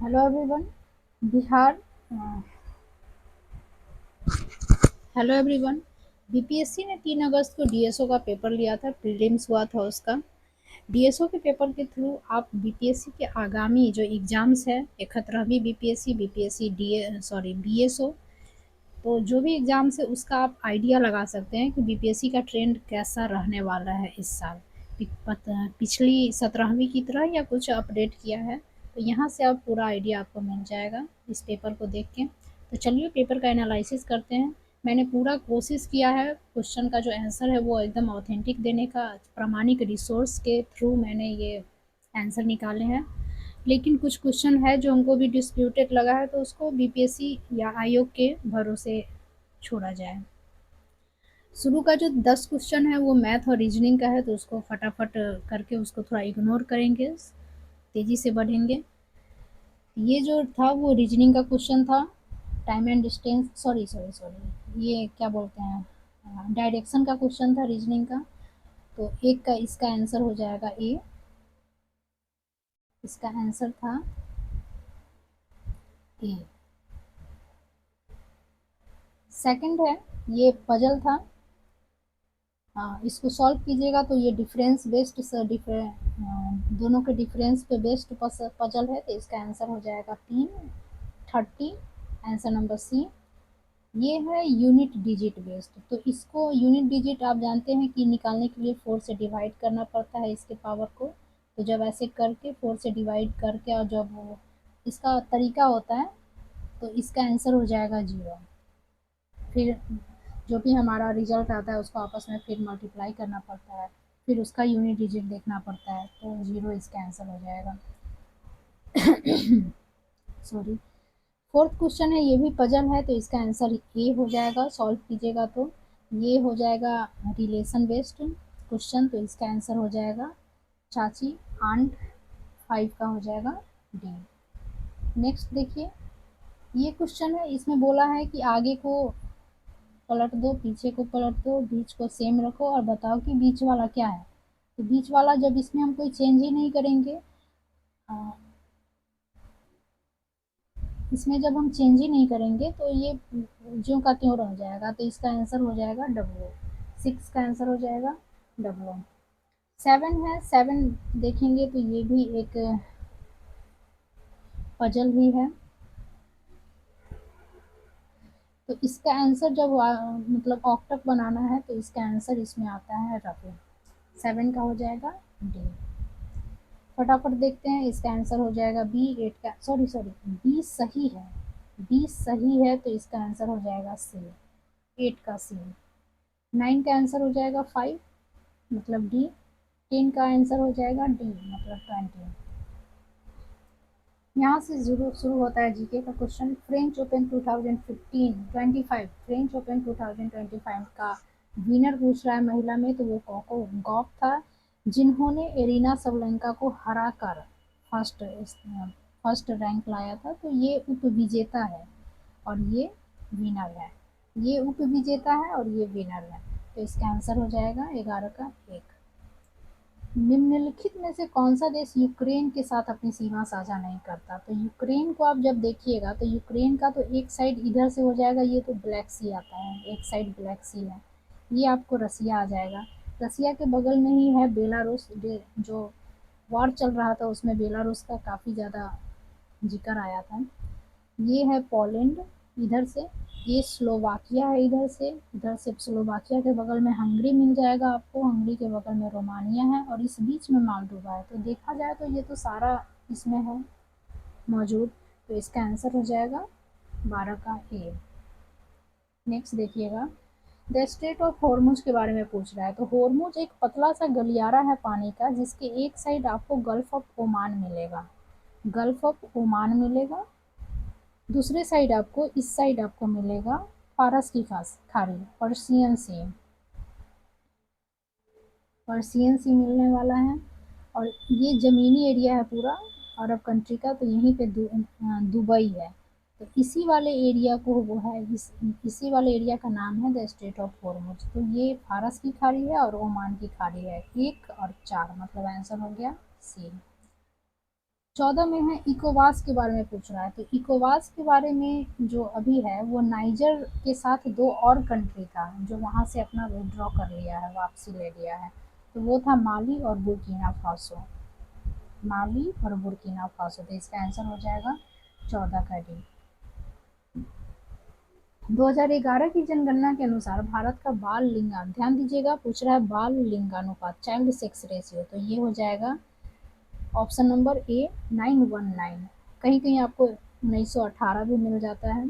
Hello everyone. Bihar hello everyone. BPSC ने 3 अगस्त को DSO का पेपर लिया था, प्रीलिम्स हुआ था उसका। डीएसओ के पेपर के थ्रू आप बीपीएससी के आगामी जो एग्जाम्स है, 71वीं बीपीएससी, बीपीएससी बीएसओ, तो जो भी एग्जाम्स है उसका आप आइडिया लगा सकते हैं कि बीपीएससी का ट्रेंड कैसा रहने वाला है इस साल। पिछली 17वीं की तरह या कुछ अपडेट किया है, तो यहाँ से आप पूरा आइडिया आपको मिल जाएगा इस पेपर को देख के। तो चलिए पेपर का एनालिसिस करते हैं। मैंने पूरा कोशिश किया है क्वेश्चन का जो आंसर है वो एकदम ऑथेंटिक देने का, प्रामाणिक रिसोर्स के थ्रू मैंने ये आंसर निकाले हैं। लेकिन कुछ क्वेश्चन है जो हमको भी डिस्प्यूटेड लगा है, तो उसको बीपीएससी या आयोग के भरोसे छोड़ा जाए। शुरू का जो 10 क्वेश्चन है वो मैथ और रीजनिंग का है, तो उसको फटाफट करके उसको थोड़ा इग्नोर करेंगे, तेज़ी से बढ़ेंगे। ये जो था वो रीजनिंग का क्वेश्चन था। टाइम एंड डिस्टेंस, सॉरी, ये क्या बोलते हैं, डायरेक्शन का क्वेश्चन था रीजनिंग का। तो एक का इसका आंसर हो जाएगा ए। इसका आंसर था ए। सेकंड है, ये पजल था। हाँ, इसको सॉल्व कीजिएगा तो ये डिफरेंस बेस्ड दोनों के डिफरेंस पे बेस्ड पजल है, तो इसका आंसर हो जाएगा 3, 30। Answer number C. ये है यूनिट डिजिट बेस्ड, तो इसको यूनिट डिजिट आप जानते हैं कि निकालने के लिए 4 से डिवाइड करना पड़ता है इसके पावर को। तो जब ऐसे करके 4 से डिवाइड करके और जब वो इसका तरीका होता है, तो इसका आंसर हो जाएगा 0। फिर जो भी हमारा रिजल्ट आता है उसको आपस में फिर मल्टीप्लाई करना पड़ता है, फिर उसका यूनिट डिजिट देखना पड़ता है, तो 0 इसका आंसर हो जाएगा। सॉरी। फोर्थ क्वेश्चन है, ये भी पजल है, तो इसका आंसर ए हो जाएगा। सॉल्व कीजिएगा तो ये हो जाएगा रिलेशन बेस्ड क्वेश्चन, तो इसका आंसर हो जाएगा चाची आंट। 5 का हो जाएगा डी। नेक्स्ट देखिए, ये क्वेश्चन है, इसमें बोला है कि आगे को पलट दो, पीछे को पलट दो, बीच को सेम रखो और बताओ कि बीच वाला क्या है। तो बीच वाला जब इसमें हम कोई चेंज ही नहीं करेंगे, इसमें जब हम चेंज ही नहीं करेंगे तो ये ज्यों का त्यों रह जाएगा, तो इसका आंसर हो जाएगा डब्ल्यू। 6 का आंसर हो जाएगा डब्ल्यू। 7 है, 7 देखेंगे तो ये भी एक पजल ही है। तो इसका आंसर जब मतलब ऑक्टक बनाना है, तो इसका आंसर इसमें आता है रफे। 7 का हो जाएगा डी। फटाफट देखते हैं, इसका आंसर हो जाएगा बी। 8 का, सॉरी, बी सही है। बी सही है, तो इसका आंसर हो जाएगा सी। 8 का सी। 9 का आंसर हो जाएगा 5, मतलब डी। 10 का आंसर हो जाएगा डी, मतलब 20। यहाँ से शुरू शुरू होता है जीके का question. French open 2015-25, French open 2025 का विनर पूछ रहा है महिला में, तो वो कोको गॉफ था, जिन्होंने एरिना सबलेंका को हरा कर फर्स्ट फर्स्ट रैंक लाया था। तो ये उपविजेता है और ये विनर है। ये उपविजेता है और ये विनर है, तो इसका आंसर हो जाएगा 11 का 1। निम्नलिखित में से कौन सा देश यूक्रेन के साथ अपनी सीमा साझा नहीं करता। तो यूक्रेन को आप जब देखिएगा तो यूक्रेन का तो एक साइड इधर से हो जाएगा, ये तो ब्लैक सी आता है, एक साइड ब्लैक सी है। ये आपको रसिया आ जाएगा। रसिया के बगल में ही है बेलारूस, जो वॉर चल रहा था उसमें बेलारूस का काफ़ी ज़्यादा जिक्र आया था। ये है पोलैंड इधर से। ये स्लोवाकिया है इधर से। इधर से स्लोवाकिया के बगल में हंगरी मिल जाएगा आपको, हंगरी के बगल में रोमानिया है और इस बीच में मालदोवा है। तो देखा जाए तो ये तो सारा इसमें है मौजूद, तो इसका आंसर हो जाएगा 12 का ए। नेक्स्ट देखिएगा, द स्ट्रेट ऑफ हॉर्मुज के बारे में पूछ रहा है। तो हॉर्मुज एक पतला सा गलियारा है पानी का, जिसके एक साइड आपको गल्फ ऑफ ओमान मिलेगा, गल्फ ऑफ ओमान मिलेगा। दूसरे साइड आपको, इस साइड आपको मिलेगा फारस की खाड़ी, पर्शियन सी, पर्शियन सी मिलने वाला है। और ये ज़मीनी एरिया है पूरा अरब कंट्री का, तो यहीं पे दुबई है। तो इसी वाले एरिया को वो है, इसी वाले एरिया का नाम है द स्ट्रेट ऑफ हॉर्मुज। तो ये फारस की खाड़ी है और ओमान की खाड़ी है। 1 और 4 मतलब आंसर हो गया सी। 14 में है इकोवास के बारे में पूछ रहा है। तो इकोवास के बारे में जो अभी है वो नाइजर के साथ दो और कंट्री था जो वहाँ से अपना विड्रॉ कर लिया है, वापसी ले लिया है। तो वो था माली और बुर्किना फासो। माली और बुर्किना फासो। तो इसका आंसर हो जाएगा 14 का डी। 2011 की जनगणना के अनुसार भारत का बाल लिंगा, ध्यान दीजिएगा, पूछ रहा है बाल लिंगानुपात, चाइल्ड सेक्स रेशियो, तो ये हो जाएगा ऑप्शन नंबर ए 919। कहीं कहीं आपको 1918 भी मिल जाता है।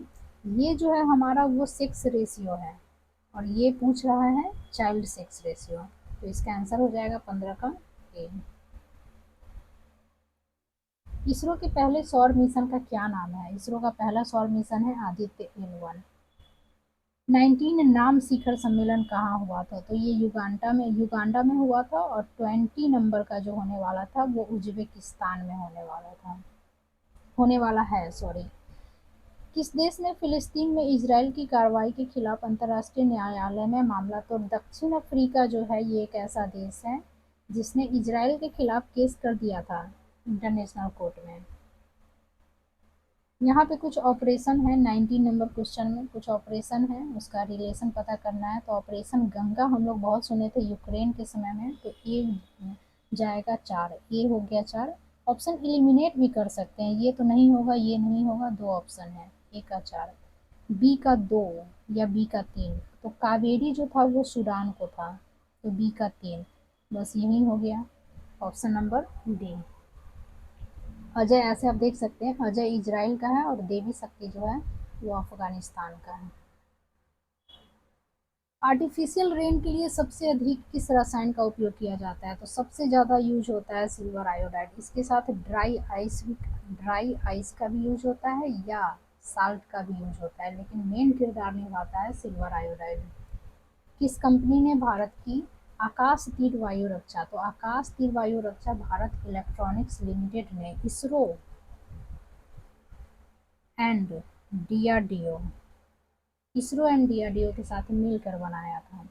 ये जो है हमारा वो सेक्स रेशियो है और ये पूछ रहा है चाइल्ड सेक्स रेशियो। तो इसका आंसर हो जाएगा 15 का ए। इसरो के पहले सौर मिशन का क्या नाम है? इसरो का पहला सौर मिशन है आदित्य L1। 19 नाम शिखर सम्मेलन कहाँ हुआ था? तो ये युगांडा में हुआ था और 20 नंबर का जो होने वाला था वो उज्बेकिस्तान में होने वाला है, सॉरी। किस देश ने फिलिस्तीन में इजराइल की कार्रवाई के खिलाफ अंतर्राष्ट्रीय न्यायालय में मामला? तो दक्षिण अफ्रीका जो है ये एक ऐसा देश है जिसने इजराइल के खिलाफ केस कर दिया था इंटरनेशनल कोर्ट में। यहाँ पे कुछ ऑपरेशन है, 19 नंबर क्वेश्चन में कुछ ऑपरेशन है, उसका रिलेशन पता करना है। तो ऑपरेशन गंगा हम लोग बहुत सुने थे यूक्रेन के समय में। तो ए जाएगा 4, ए हो गया 4। ऑप्शन एलिमिनेट भी कर सकते हैं, ये तो नहीं होगा, ये नहीं होगा, दो ऑप्शन है, ए का 4, बी का 2 या बी का 3। तो कावेरी जो था वो सूडान को था, तो बी का 3, बस यही हो गया ऑप्शन नंबर डी। अजय, ऐसे आप देख सकते हैं, अजय इजराइल का है और देवी शक्ति जो है वो अफगानिस्तान का है। आर्टिफिशियल रेन के लिए सबसे अधिक किस रसायन का उपयोग किया जाता है? तो सबसे ज़्यादा यूज होता है सिल्वर आयोडाइड। इसके साथ ड्राई आइस का भी यूज होता है या साल्ट का भी यूज होता है, लेकिन मेन किरदार निभाता है सिल्वर आयोडाइड। किस कंपनी ने भारत की आकाश तीर वायु रक्षा, तो आकाश तीर वायु रक्षा भारत इलेक्ट्रॉनिक्स लिमिटेड ने ISRO and DRDO ISRO and DRDO के साथ मिलकर बनाया था।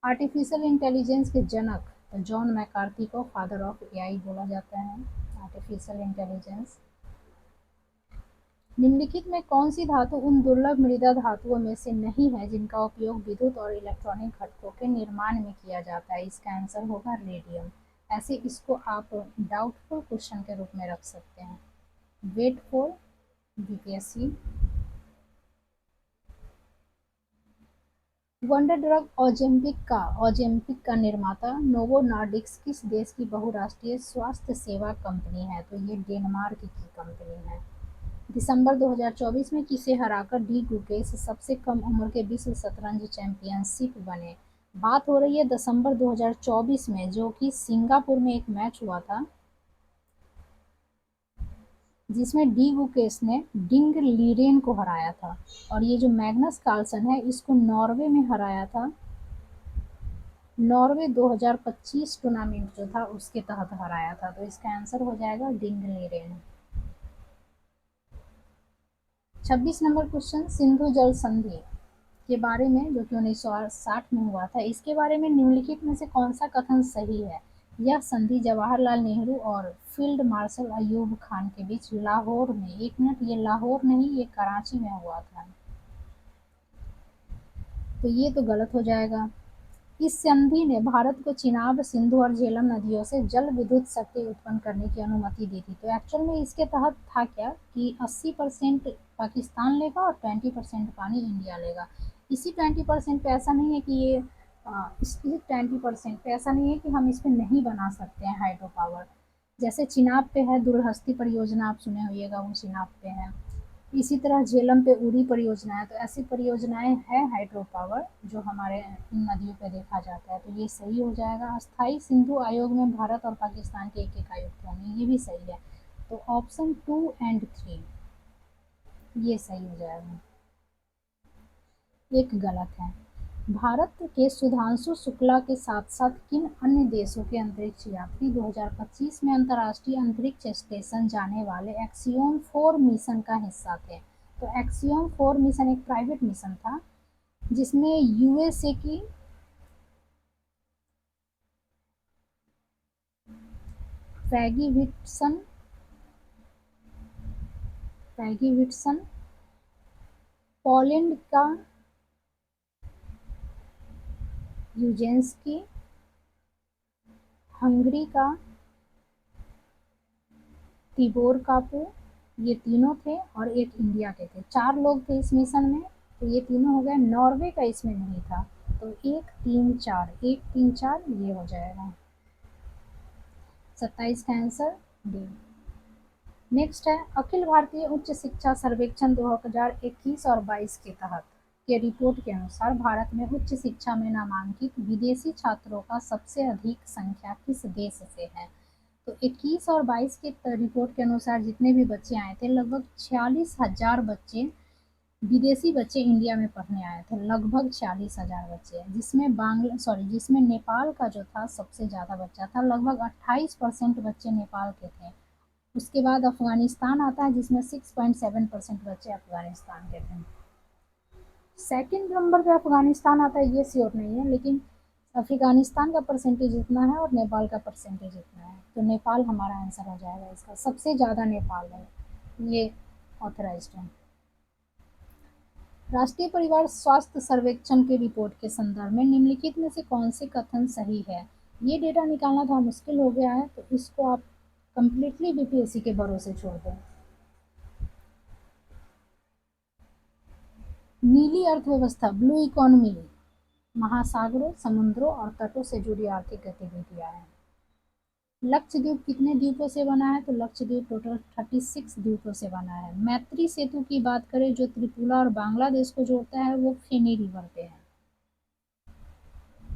आर्टिफिशियल इंटेलिजेंस के जनक तो जॉन मैकार्थी को फादर ऑफ एआई बोला जाता है। Artificial intelligence. निम्नलिखित में कौन सी धातु उन दुर्लभ मृदा धातुओं में से नहीं है जिनका उपयोग विद्युत और इलेक्ट्रॉनिक घटकों के निर्माण में किया जाता है? इसका आंसर होगा रेडियम। ऐसे इसको आप डाउटफुल क्वेश्चन के रूप में रख सकते हैं। Wait for BPSC. Wonder drug Ozempic का निर्माता नोवो नॉर्डिक्स किस देश की बहुराष्ट्रीय स्वास्थ्य सेवा कंपनी है? तो ये डेनमार्क की कंपनी है। दिसंबर 2024 में किसे हराकर डी गुकेश सबसे कम उम्र के विश्व शतरंज चैंपियनशिप बने? बात हो रही है दिसंबर 2024 में, जो कि सिंगापुर में एक मैच हुआ था जिसमें डी गुकेश ने डिंग लीरेन को हराया था। और ये जो मैग्नस कार्लसन है इसको नॉर्वे में हराया था। नॉर्वे 2025 टूर्नामेंट जो था उसके तहत हराया था। तो इसका आंसर हो जाएगा Ding Liren. 26 number question, Sindhu जल संधि के बारे में जो कि 1960 में हुआ था, इसके बारे में निम्नलिखित में से कौन सा कथन सही है? यह संधि जवाहरलाल नेहरू और फील्ड मार्शल अयूब खान के बीच लाहौर में, एक मिनट, ये लाहौर नहीं, ये कराची में हुआ था। तो ये तो गलत हो जाएगा। इस संधि ने भारत को चिनाब, सिंधु और झेलम नदियों से जल विद्युत शक्ति उत्पन्न करने की अनुमति दी थी। तो एक्चुअल में इसके तहत था क्या कि 80% पाकिस्तान लेगा और 20% पानी इंडिया लेगा। इसी 20% पे ऐसा नहीं है कि इसी 20% पे ऐसा नहीं है कि हम इस पे नहीं बना सकते हैं हाइड्रो पावर। जैसे चिनाब पे है दुलहस्ती परियोजना, आप सुने होइएगा, वो चिनाब पे है। इसी तरह झेलम पे उड़ी परियोजना है। तो ऐसी परियोजनाएं हैं हाइड्रो पावर जो हमारे इन नदियों पे देखा जाता है। तो ये सही हो जाएगा। अस्थाई सिंधु आयोग में भारत और पाकिस्तान के एक आयुक्त होंगे, ये भी सही है। तो ऑप्शन 2 एंड 3 ये सही हो जाएगा। एक गलत है। भारत के सुधांशु शुक्ला के साथ साथ किन अन्य देशों के अंतरिक्ष यात्री 2025 में अंतर्राष्ट्रीय अंतरिक्ष स्टेशन जाने वाले एक्सियोम 4 मिशन का हिस्सा थे? तो एक्सियोम 4 मिशन एक प्राइवेट मिशन था जिसमें यूएसए की फैगी विटसन, पैगी विट्सन, पोलैंड का यूजेंस्की, हंगरी का तिबोर कापू, ये तीनों थे और एक इंडिया के थे। 4 लोग थे इस मिशन में, तो ये तीनों हो गए। नॉर्वे का इसमें नहीं था, तो 1 3 4 1 3 4 ये हो जाएगा। 27 का आंसर डी। नेक्स्ट है अखिल भारतीय उच्च शिक्षा सर्वेक्षण 2021 और 22 के तहत के रिपोर्ट के अनुसार भारत में उच्च शिक्षा में नामांकित विदेशी छात्रों का सबसे अधिक संख्या किस देश से है? तो 21 और 22 के रिपोर्ट के अनुसार जितने भी बच्चे आए थे, लगभग 46,000 बच्चे विदेशी बच्चे इंडिया में पढ़ने आए थे, लगभग 46,000 बच्चे, जिसमें नेपाल का जो था सबसे ज़्यादा बच्चा था, लगभग 28% बच्चे नेपाल के थे। उसके बाद अफगानिस्तान आता है जिसमें 6.7% बच्चे अफगानिस्तान के थे। सेकंड नंबर पे अफगानिस्तान आता है, ये श्योर नहीं है, लेकिन अफगानिस्तान का परसेंटेज इतना है और नेपाल का परसेंटेज इतना है, तो नेपाल हमारा आंसर हो जाएगा इसका। सबसे ज़्यादा नेपाल है, ये ऑथराइज्ड है। राष्ट्रीय परिवार स्वास्थ्य सर्वेक्षण की रिपोर्ट के संदर्भ में निम्नलिखित में से कौन से कथन सही है? ये डेटा निकालना थोड़ा मुश्किल हो गया है, तो इसको आप कंप्लीटली बीपीएससी के भरोसे छोड़ दें। नीली अर्थव्यवस्था, ब्लू इकोनॉमी, महासागरों, समुद्रों और तटों से जुड़ी आर्थिक गतिविधियां हैं। लक्षद्वीप कितने द्वीपों से बना है? तो लक्षद्वीप टोटल 36 द्वीपों से बना है। मैत्री सेतु की बात करें जो त्रिपुरा और बांग्लादेश को जोड़ता है, वो फेनी रिवर पे है।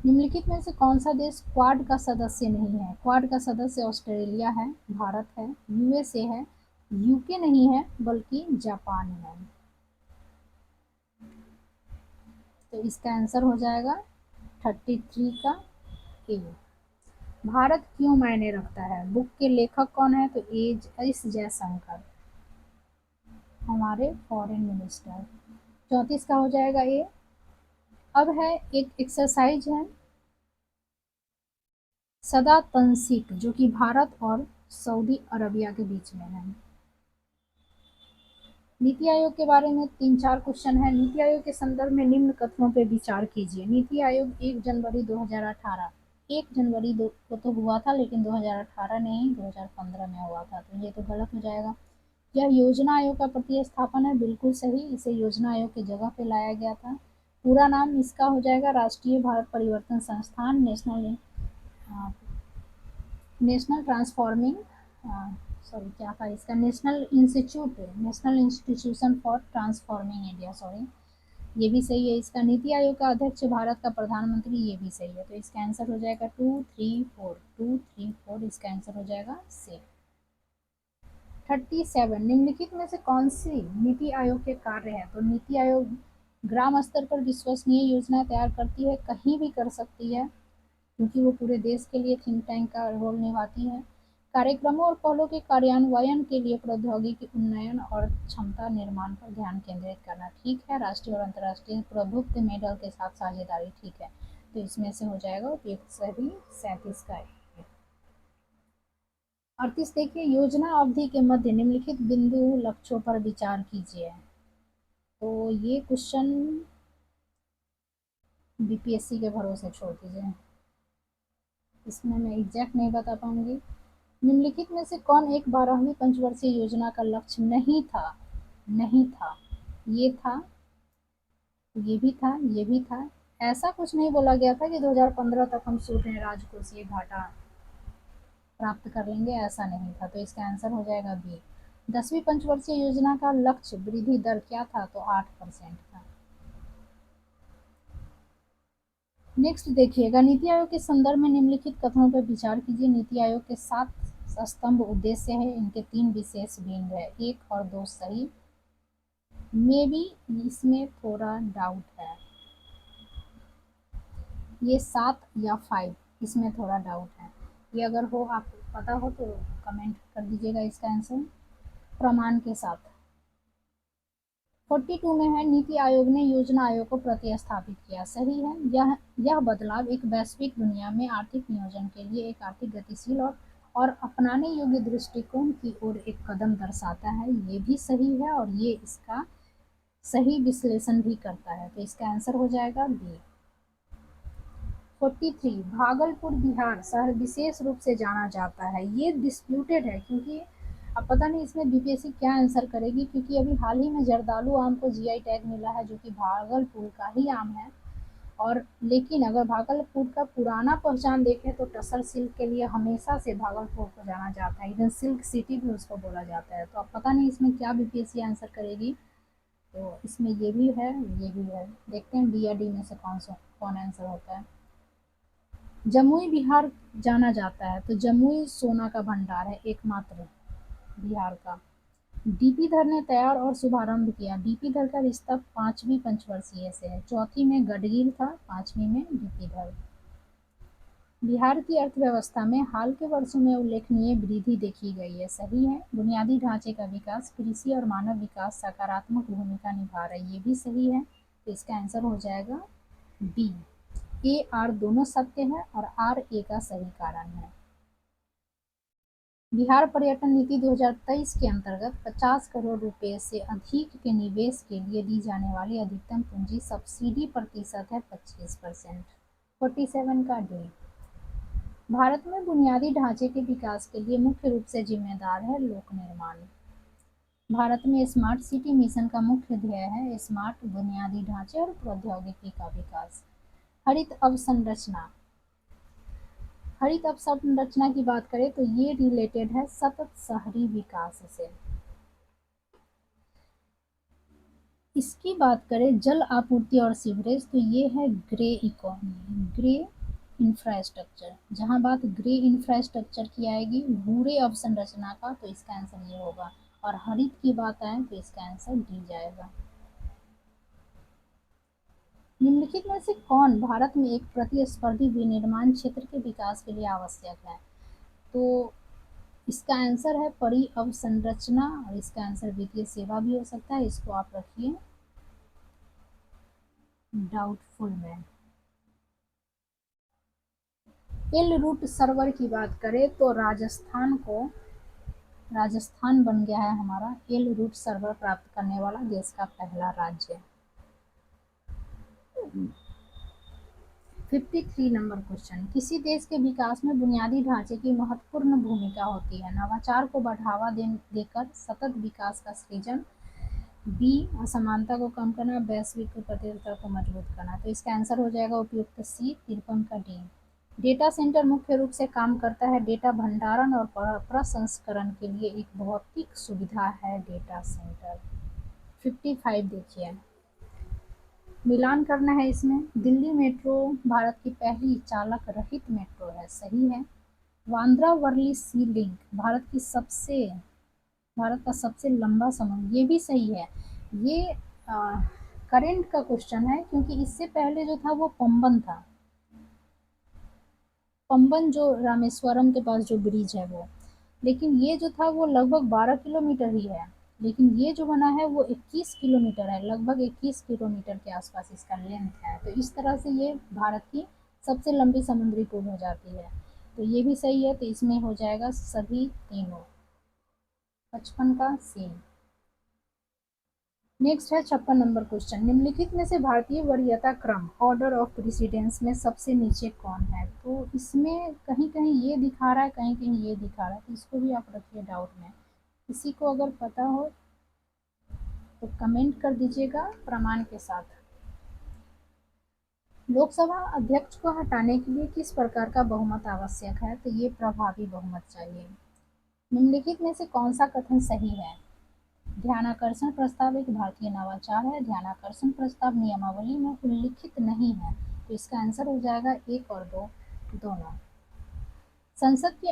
निम्नलिखित में से कौन सा देश क्वाड का सदस्य नहीं है? क्वाड का सदस्य ऑस्ट्रेलिया है, भारत है, यूएसए है, यूके नहीं है बल्कि जापान है। तो इसका आंसर हो जाएगा 33 का ए। भारत क्यों मायने रखता है? बुक के लेखक कौन है? तो एस जयशंकर, हमारे फॉरेन मिनिस्टर। 34 का हो जाएगा ए। अब है एक एक्सरसाइज है सदा तंसिक, जो कि भारत और सऊदी अरबिया के बीच में है। नीति आयोग के बारे में 3-4 क्वेश्चन है। नीति आयोग के संदर्भ में निम्न कथनों पर विचार कीजिए। नीति आयोग 1 जनवरी 2018, 1 जनवरी को तो हुआ था, लेकिन 2018 नहीं 2015 में हुआ था, तो ये तो गलत हो जाएगा। यह योजना आयोग का प्रतिस्थापन है, बिल्कुल सही, इसे योजना आयोग की जगह पे लाया गया था। पूरा नाम इसका हो जाएगा राष्ट्रीय भारत परिवर्तन संस्थान, नेशनल ट्रांसफॉर्मिंग सॉरी क्या था इसका, national institution for transforming India, sorry, ये भी सही है इसका। नीति आयोग का अध्यक्ष भारत का प्रधानमंत्री, ये भी सही है, तो इसका आंसर हो जाएगा 2 3 4 2 3 4, इसका आंसर हो जाएगा सी। 37 निम्नलिखित में से कौन सी नीति आयोग के कार्य है? तो नीति आयोग ग्राम स्तर पर विश्वसनीय योजना तैयार करती है, कहीं भी कर सकती है क्योंकि वो पूरे देश के लिए थिंक टैंक का रोल निभाती है। कार्यक्रमों और पहलों के कार्यान्वयन के लिए प्रौद्योगिकी उन्नयन और क्षमता निर्माण पर ध्यान केंद्रित करना, ठीक है। राष्ट्रीय और अंतर्राष्ट्रीय प्रभुत्व मेडल के साथ साझेदारी, ठीक है, तो इसमें से हो जाएगा उपयुक्त सभी 37 का। 38 देखिए, योजना अवधि के मध्य निम्नलिखित बिंदु लक्ष्यों पर विचार कीजिए। तो ये क्वेश्चन बीपीएससी के भरोसे छोड़ दीजिए, इसमें मैं एग्जैक्ट नहीं बता पाऊंगी। निम्नलिखित में से कौन एक 12वीं पंचवर्षीय योजना का लक्ष्य नहीं था? नहीं था, ये था, ये भी था, ये भी था। ऐसा कुछ नहीं बोला गया था कि 2015 तक हम सूर्य राजकोषीय घाटा प्राप्त कर लेंगे, ऐसा नहीं था, तो इसका आंसर हो जाएगा बी। 10वीं पंचवर्षीय योजना का लक्ष्य वृद्धि दर क्या था? तो 8% था। नेक्स्ट देखिएगा, नीति आयोग के संदर्भ में निम्नलिखित कथनों पर विचार कीजिए। नीति आयोग के 7 स्तंभ उद्देश्य है, इनके 3 विशेष बिंदु है, 1 और 2 सही, मे बी इसमें थोड़ा डाउट है, ये 7 या 5, इसमें थोड़ा डाउट है, ये अगर हो आपको पता हो तो कमेंट कर दीजिएगा इसका आंसर प्रमाण के साथ। 42 में है, नीति आयोग ने योजना आयोग को प्रतिस्थापित किया, सही है। यह बदलाव एक वैश्विक दुनिया में आर्थिक नियोजन के लिए एक आर्थिक गतिशील और अपनाने योग्य दृष्टिकोण की ओर एक कदम दर्शाता है। ये भी सही है और ये इसका सही विश्लेषण भी करता है। तो इसका आंसर हो जाएगा बी। 43 भागलपुर बिहार शहर विशेष रूप से जाना जाता है। ये डिस्प्यूटेड है क्योंकि अब पता नहीं इसमें बीपीएससी क्या आंसर करेगी, क्योंकि अभी हाल ही में जर्दालू आम को जीआई टैग मिला है जो कि भागलपुर का ही आम है। और लेकिन अगर भागलपुर का पुराना पहचान देखें तो टसर सिल्क के लिए हमेशा से भागलपुर को जाना जाता है, इधर सिल्क सिटी भी उसको बोला जाता है। तो अब पता नहीं इसमें क्या बीपीएससी आंसर करेगी। तो इसमें ये भी है, ये भी है, देखते हैं बी या डी में से कौन आंसर होता है। जमुई बिहार जाना जाता है, तो जमुई सोना का भंडार है एकमात्र बिहार का। डीपी धर ने तैयार और शुभारंभ किया। डीपी धर का रिश्ता 5वीं पंचवर्षीय से है। चौथी में गडगिल था, 5वीं में डीपी धर। बिहार की अर्थव्यवस्था में हाल के वर्षों में उल्लेखनीय वृद्धि देखी गई है। सही है। बुनियादी ढांचे का विकास, कृषि और मानव विकास सकारात्मक भूमिका निभा रहा है। ये भी सही है। तो इसका आंसर हो जाएगा बी। ए आर दोनों सत्य है और आर ए का सही कारण है। बिहार पर्यटन नीति 2023 के अंतर्गत 50 करोड़ रुपए से अधिक के निवेश के लिए दी जाने वाली अधिकतम पूंजी सब्सिडी प्रतिशत है 25%। 47 का डी। भारत में बुनियादी ढांचे के विकास के लिए मुख्य रूप से जिम्मेदार है लोक निर्माण। भारत में स्मार्ट सिटी मिशन का मुख्य ध्येय है स्मार्ट बुनियादी ढांचे और प्रौद्योगिकी का विकास। हरित अवसंरचना, हरित अवसंरचना की बात करें तो ये रिलेटेड है सतत शहरी विकास से। इसकी बात करें जल आपूर्ति और सीवरेज, तो ये है ग्रे इकोनॉमी, ग्रे इंफ्रास्ट्रक्चर। जहां बात ग्रे इंफ्रास्ट्रक्चर की आएगी भूरे अवसंरचना का, तो इसका आंसर ये होगा। और हरित की बात आए तो इसका आंसर डी जाएगा। निम्नलिखित में से कौन भारत में एक प्रतिस्पर्धी विनिर्माण क्षेत्र के विकास के लिए आवश्यक है? तो इसका आंसर है परि अवसंरचना और इसका आंसर वित्तीय सेवा भी हो सकता है। इसको आप रखिए डाउटफुल में। एल रूट सर्वर की बात करें तो राजस्थान बन गया है हमारा एल रूट सर्वर प्राप्त करने वाला देश का पहला राज्य। 53 नंबर क्वेश्चन, किसी देश के विकास में बुनियादी ढांचे की महत्वपूर्ण भूमिका होती है? नवाचार को बढ़ावा देकर सतत विकास का सृजन, बी असमानता को कम करना, वैश्विक प्रतियोगिता को मजबूत करना। तो इसका आंसर हो जाएगा उपयुक्त सी 53 का डी। डेटा सेंटर मुख्य रूप से काम करता है डेटा भंडारण और प्रसंस्करण के लिए एक भौतिक सुविधा है डेटा सेंटर। 55 देखिए, मिलान करना है इसमें। दिल्ली मेट्रो भारत की पहली चालक रहित मेट्रो है। सही है। बांद्रा वर्ली सी लिंक भारत का सबसे लंबा समुद्र, ये भी सही है। ये करंट का क्वेश्चन है क्योंकि इससे पहले जो था वो पंबन था। पंबन जो रामेश्वरम के पास जो ब्रिज है वो, लेकिन ये जो था वो लगभग 12 किलोमीटर ही है। लेकिन ये जो बना है वो 21 किलोमीटर है, लगभग 21 किलोमीटर के आसपास इसका लेंथ है। तो इस तरह से ये भारत की सबसे लंबी समुद्री पुल हो जाती है। तो ये भी सही है। तो इसमें हो जाएगा सभी तीनों। 55 का सी। नेक्स्ट है 56 नंबर क्वेश्चन, निम्नलिखित में से भारतीय वरीयता क्रम ऑर्डर ऑफ प्रेसिडेंस में सबसे नीचे कौन है? तो इसमें कहीं कहीं ये दिखा रहा है, कहीं कहीं ये दिखा रहा है, तो इसको भी आप रखिए डाउट में। किसी को अगर पता हो तो कमेंट कर दीजिएगा प्रमाण के साथ। लोकसभा अध्यक्ष को हटाने के लिए किस प्रकार का बहुमत आवश्यक है? तो ये प्रभावी बहुमत चाहिए। निम्नलिखित में से कौन सा कथन सही है? ध्यानाकर्षण प्रस्ताव एक भारतीय नवाचार है। ध्यानाकर्षण प्रस्ताव नियमावली में उल्लिखित नहीं है। तो इसका आंसर हो जाएगा 1 और 2 दोनों। संसद की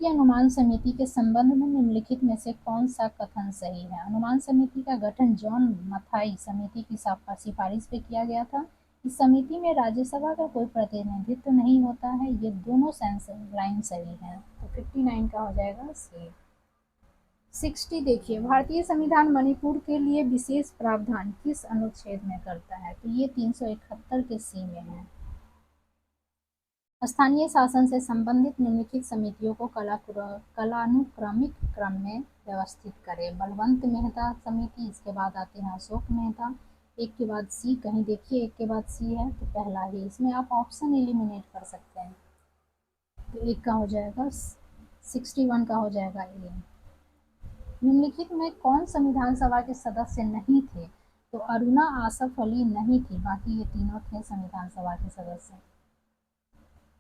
अनुमान समिति के संबंध में निम्नलिखित में से कौन सा कथन सही है? अनुमान समिति का गठन जॉन मथाई समिति की सिफारिश पे किया गया था। इस समिति में राज्यसभा का कोई प्रतिनिधित्व नहीं होता है। ये दोनों लाइन सही है। तो 59 का हो जाएगा सी। 60 देखिए, भारतीय संविधान मणिपुर के लिए विशेष प्रावधान किस अनुच्छेद में करता है? तो ये 371 के सी में है। स्थानीय शासन से संबंधित निम्नलिखित समितियों को कालानुक्रमिक क्रम में व्यवस्थित करें। बलवंत मेहता समिति, इसके बाद आते हैं अशोक मेहता, एक के बाद सी, कहीं देखिए एक के बाद सी है तो पहला ही, इसमें आप ऑप्शन एलिमिनेट कर सकते हैं। तो एक का हो जाएगा 61 का हो जाएगा ए। निम्नलिखित में कौन संविधान सभा के सदस्य नहीं थे? तो अरुणा आसफ अली नहीं थी, बाकी ये तीनों थे संविधान सभा के सदस्य।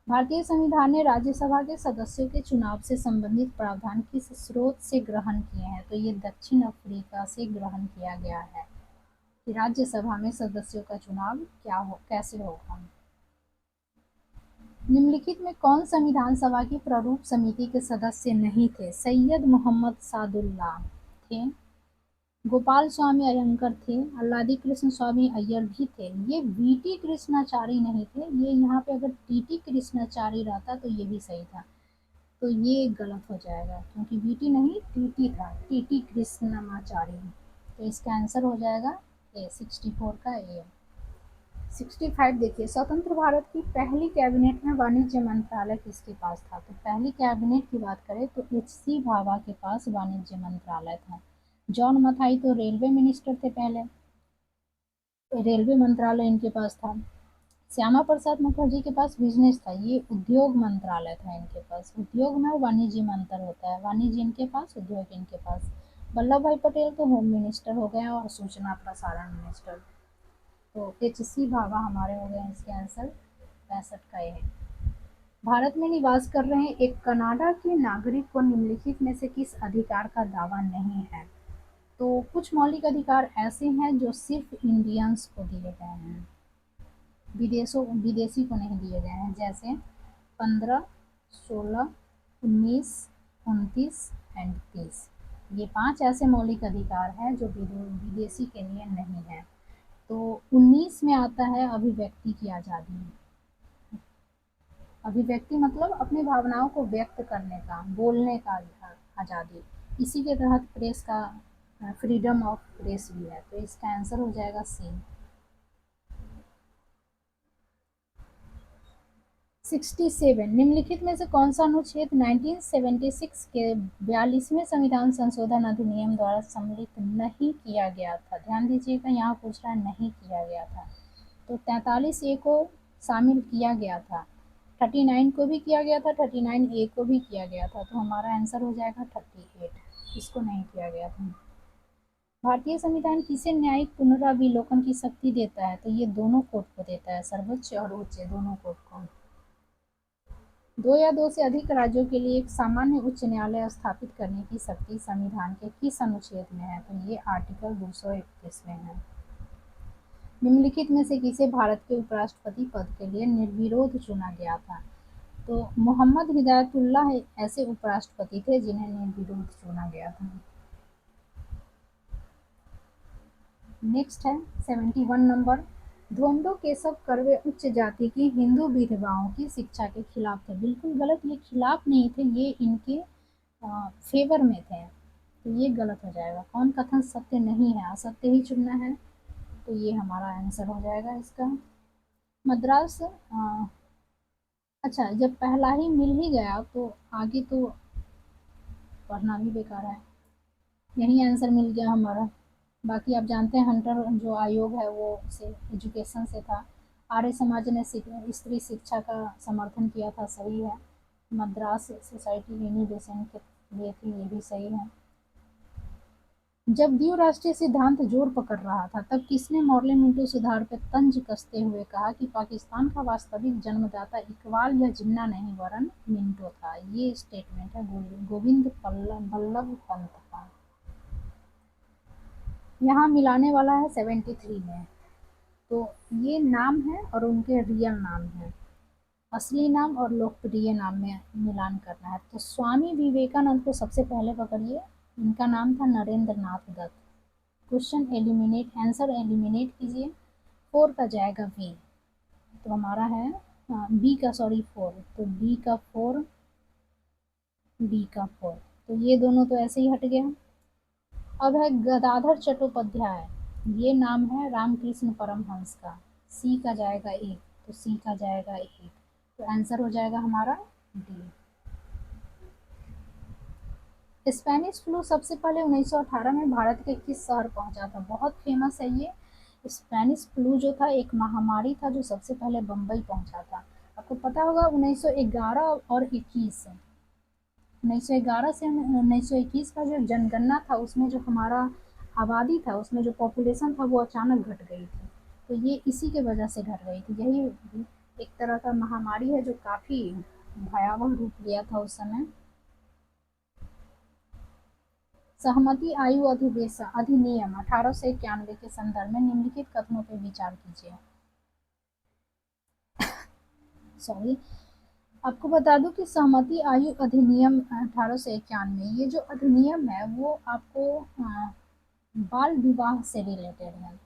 भारतीय संविधान ने राज्यसभा के सदस्यों के चुनाव से संबंधित प्रावधान किस स्रोत से ग्रहण किए हैं? तो ये दक्षिण अफ्रीका से ग्रहण किया गया है कि राज्यसभा में सदस्यों का चुनाव कैसे होगा। निम्नलिखित में कौन संविधान सभा की प्रारूप समिति के सदस्य नहीं थे? सैयद मोहम्मद सादुल्ला थे, गोपाल स्वामी अयंकर थे, अल्लादी कृष्ण स्वामी अय्यर भी थे। ये वीटी कृष्णाचारी नहीं थे, ये यहाँ पे अगर टीटी कृष्णाचारी रहता तो ये भी सही था, तो ये गलत हो जाएगा क्योंकि वीटी नहीं टीटी था, टीटी कृष्णाचारी। तो इसका आंसर हो जाएगा ए, 64 का ए। 65 देखिए, स्वतंत्र भारत की पहली कैबिनेट में वाणिज्य मंत्रालय किसके पास था? तो पहली कैबिनेट की बात करें तो एच.सी. भाभा के पास वाणिज्य मंत्रालय था। जॉन मथाई तो रेलवे मिनिस्टर थे पहले, रेलवे मंत्रालय इनके पास था। श्यामा प्रसाद मुखर्जी के पास बिजनेस था, ये उद्योग मंत्रालय था इनके पास। उद्योग में वाणिज्य में अंतर होता है, वाणिज्य इनके पास, उद्योग इनके पास। वल्लभ भाई पटेल तो होम मिनिस्टर हो गए और सूचना प्रसारण मिनिस्टर। तो एच.सी. भाभा हमारे हो गए, इसके आंसर 65 का ये है। भारत में निवास कर रहे एक कनाडा के नागरिक को निम्नलिखित में से किस अधिकार का दावा नहीं है? तो कुछ मौलिक अधिकार ऐसे हैं जो सिर्फ इंडियंस को दिए गए हैं, विदेशी को नहीं दिए गए हैं, जैसे 15, 16, 19, 29 एंड 30। ये 5 ऐसे मौलिक अधिकार हैं जो विदेशी के लिए नहीं है। तो 19 में आता है अभिव्यक्ति की आज़ादी। अभिव्यक्ति मतलब अपनी भावनाओं को व्यक्त करने का, बोलने का आज़ादी। इसी के तहत प्रेस का फ्रीडम ऑफ प्रेस भी है, तो इसका आंसर हो जाएगा सी। 67 निम्नलिखित में से कौन सा अनुच्छेद 1976 के 42वें संविधान संशोधन अधिनियम द्वारा सम्मिलित नहीं किया गया था? ध्यान दीजिएगा, यहाँ पूछ रहा है नहीं किया गया था, तो 43 ए को शामिल किया गया था, 39 को भी किया गया था, 39 ए को भी किया गया था, तो हमारा आंसर हो जाएगा 38, इसको नहीं किया गया था। भारतीय संविधान किसे न्यायिक पुनराविलोकन की शक्ति देता है? तो ये दोनों कोर्ट को देता है, सर्वोच्च और उच्च दोनों कोर्ट को। 2 या 2 से अधिक राज्यों के लिए एक सामान्य उच्च न्यायालय स्थापित करने की शक्ति संविधान के किस अनुच्छेद में है? तो ये आर्टिकल 231 में है। निम्नलिखित में से किसे भारत के उपराष्ट्रपति पद के लिए निर्विरोध चुना गया था? तो मोहम्मद हिदायतुल्लाह ऐसे उपराष्ट्रपति थे जिन्हें निर्विरोध चुना गया था। नेक्स्ट है 71 नंबर, धोंडो केशव कर्वे उच्च जाति की हिंदू विधवाओं की शिक्षा के खिलाफ थे। बिल्कुल गलत, ये खिलाफ नहीं थे, ये इनके फेवर में थे, तो ये गलत हो जाएगा। कौन कथन सत्य नहीं है, असत्य ही चुनना है, तो ये हमारा आंसर हो जाएगा इसका। मद्रास अच्छा, जब पहला ही मिल ही गया तो आगे तो पढ़ना भी बेकार है, यही आंसर मिल गया हमारा। बाकी आप जानते हैं हंटर जो आयोग है वो से एजुकेशन से था। आर्य समाज ने स्त्री शिक्षा का समर्थन किया था, सही है। मद्रास सोसाइटी यूनिवेशन के लिए थी, ये भी सही है। जब द्विराष्ट्रीय सिद्धांत जोर पकड़ रहा था तब किसने मॉर्ले मिंटो सुधार पर तंज कसते हुए कहा कि पाकिस्तान का वास्तविक जन्मदाता इकबाल या जिन्ना नहीं वरन मिंटो था? ये स्टेटमेंट है गोविंद बल्लभ पंत का। यहाँ मिलाने वाला है 73 में, तो ये नाम है और उनके रियल नाम है, असली नाम और लोकप्रिय नाम में मिलान करना है। तो स्वामी विवेकानंद को सबसे पहले पकड़िए, इनका नाम था Narendra Nath Dutt. Question eliminate, answer eliminate कीजिए, 4 का जाएगा बी, तो हमारा है बी का, सॉरी 4, तो बी का 4, बी का 4, तो ये दोनों तो ऐसे ही हट गया। अब है गदाधर चट्टोपाध्याय, ये नाम है रामकृष्ण परमहंस का, सी का जाएगा 1, तो सी का जाएगा 1, तो आंसर हो जाएगा हमारा डी। स्पेनिश फ्लू सबसे पहले 1918 में भारत के किस शहर पहुंचा था? बहुत फेमस है ये। स्पेनिश फ्लू जो था एक महामारी था जो सबसे पहले बम्बई पहुंचा था। आपको पता होगा 1911 और 21 1911 से 1921 का जो जनगणना था उसमें जो हमारा आबादी था उसमें जो पॉपुलेशन था वो अचानक घट गई थी। तो ये इसी के वजह से घट गई थी। यही एक तरह का महामारी है जो काफ़ी भयावह रूप लिया था उस समय। सहमति आयु अधिनियम 1891 के संदर्भ में निम्नलिखित कथनों पर विचार कीजिए। सॉरी, आपको बता दूं कि सहमति आयु अधिनियम 1891 ये जो अधिनियम है वो आपको बाल विवाह से रिलेटेड है।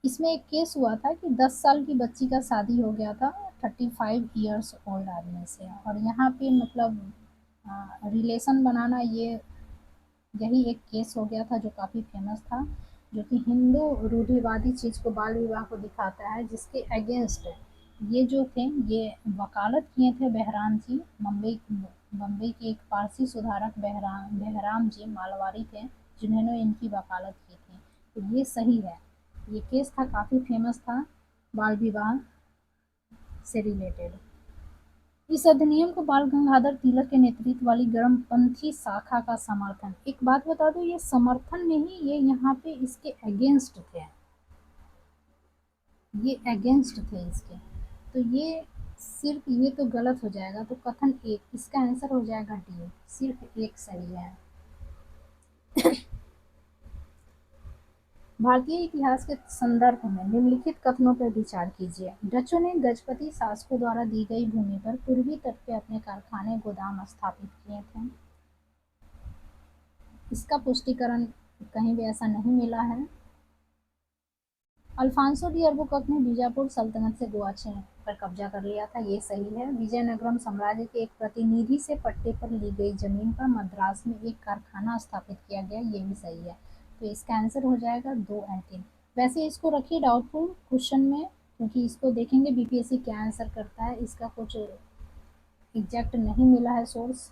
इसमें एक केस हुआ था कि 10 साल की बच्ची का शादी हो गया था 35 इयर्स ओल्ड आदमी से, और यहाँ पे मतलब रिलेशन बनाना ये यही एक केस हो गया था जो काफ़ी फेमस था, जो कि हिंदू रूढ़िवादी चीज़ को बाल विवाह को दिखाता है, जिसके अगेंस्ट ये जो थे ये वकालत किए थे बहराम जी। बम्बई के एक पारसी सुधारक बहराम जी मालवाड़ी थे जिन्होंने इनकी वकालत की थी। तो ये सही है, ये केस था काफ़ी फेमस था बाल विवाह से रिलेटेड। इस अधिनियम को बाल गंगाधर तिलक के नेतृत्व वाली गर्मपंथी शाखा का समर्थन। एक बात बता दो, ये समर्थन नहीं, ये यहाँ पे इसके अगेंस्ट थे, ये अगेंस्ट थे इसके। तो ये सिर्फ ये तो गलत हो जाएगा, तो कथन एक, इसका आंसर हो जाएगा डी, सिर्फ एक सही है। भारतीय इतिहास के संदर्भ में निम्नलिखित कथनों पर विचार कीजिए। डचों ने गजपति शासकों द्वारा दी गई भूमि पर पूर्वी तट पे अपने कारखाने गोदाम स्थापित किए थे। इसका पुष्टिकरण कहीं भी ऐसा नहीं मिला है। अल्फांसो डी अल्बुकर्क ने बीजापुर सल्तनत से गोवा पर कब्जा कर लिया था, ये सही है। विजयनगरम साम्राज्य के एक प्रतिनिधि से पट्टे पर ली गई जमीन पर मद्रास में एक कारखाना स्थापित किया गया, ये भी सही है। तो इसका आंसर हो जाएगा 2 और 3। वैसे इसको रखिए डाउटफुल क्वेश्चन में, क्योंकि इसको देखेंगे बीपीएससी क्या आंसर करता है, इसका कुछ एग्जैक्ट नहीं मिला है सोर्स।